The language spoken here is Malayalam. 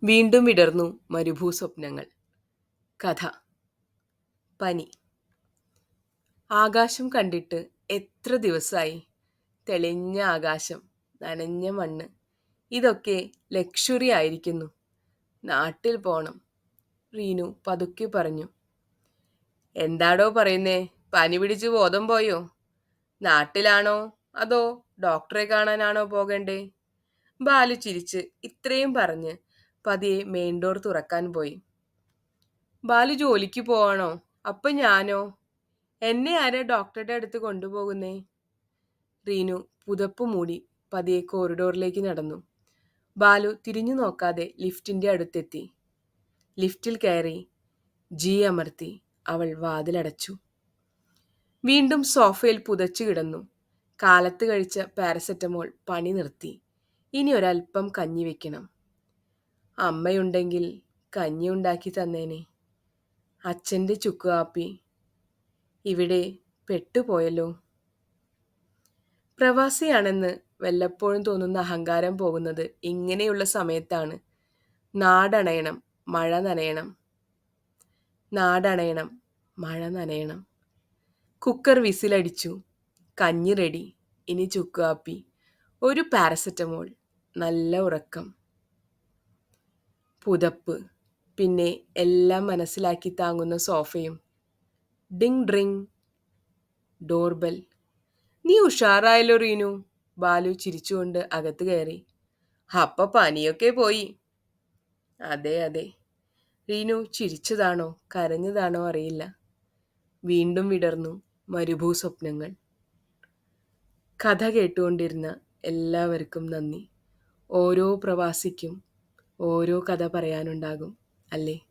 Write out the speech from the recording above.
വീണ്ടും വിടർന്നു മരുഭൂസ്വപ്നങ്ങൾ. കഥ. പനി. ആകാശം കണ്ടിട്ട് എത്ര ദിവസമായി. തെളിഞ്ഞ ആകാശം, നനഞ്ഞ മണ്ണ്, ഇതൊക്കെ ലക്ഷറി ആയിരിക്കുന്നു. നാട്ടിൽ പോണം, റീനു പതുക്കെ പറഞ്ഞു. എന്താടോ പറയുന്നേ? പനി പിടിച്ച് ബോധം പോയോ? നാട്ടിലാണോ അതോ ഡോക്ടറെ കാണാനാണോ പോകണ്ടേ? ബാലു ചിരിച്ച് ഇത്രയും പറഞ്ഞ് പതിയെ മെയിൻ ഡോർ തുറക്കാൻ പോയി. ബാലു ജോലിക്ക് പോവാണോ? അപ്പൊ ഞാനോ? എന്നെ ആരാ ഡോക്ടറുടെ അടുത്ത് കൊണ്ടുപോകുന്നേ? റീനു പുതപ്പ് മൂടി പതിയെ കോറിഡോറിലേക്ക് നടന്നു. ബാലു തിരിഞ്ഞു നോക്കാതെ ലിഫ്റ്റിന്റെ അടുത്തെത്തി. ലിഫ്റ്റിൽ കയറി ജി അമർത്തി അവൾ വാതിലടച്ചു. വീണ്ടും സോഫയിൽ പുതച്ചു കിടന്നു. കാലത്ത് കഴിച്ച പാരസെറ്റമോൾ പണി നിർത്തി. ഇനി ഒരല്പം കഞ്ഞി വെക്കണം. അമ്മയുണ്ടെങ്കിൽ കഞ്ഞി ഉണ്ടാക്കി തന്നേനെ. അച്ഛൻ്റെ ചുക്ക് കാപ്പി ഇവിടെ പെട്ടുപോയല്ലോ. പ്രവാസിയാണെന്ന് വല്ലപ്പോഴും തോന്നുന്ന അഹങ്കാരം പോകുന്നത് ഇങ്ങനെയുള്ള സമയത്താണ്. നാടണയണം, മഴ നനയണം. നാടണയണം, മഴ നനയണം. കുക്കർ വിസിലടിച്ചു. കഞ്ഞി റെഡി. ഇനി ചുക്ക് കാപ്പി, ഒരു പാരസെറ്റമോൾ, നല്ല ഉറക്കം. പുതപ്പ്, പിന്നെ എല്ലാം മനസ്സിലാക്കി താങ്ങുന്ന സോഫയും. ഡിങ് ഡ്രിങ്. ഡോർബെൽ. നീ ഉഷാറായല്ലോ റീനു. ബാലു ചിരിച്ചുകൊണ്ട് അകത്ത് കയറി. അപ്പൊ പനിയൊക്കെ പോയി. അതെ അതെ. റീനു ചിരിച്ചതാണോ കരഞ്ഞതാണോ അറിയില്ല. വീണ്ടും വിടർന്നു മരുഭൂസ്വപ്നങ്ങൾ. കഥ കേട്ടുകൊണ്ടിരുന്ന എല്ലാവർക്കും നന്ദി. ഓരോ പ്രവാസിക്കും ഓരോ കഥ പറയാനുണ്ടാകും, അല്ലേ?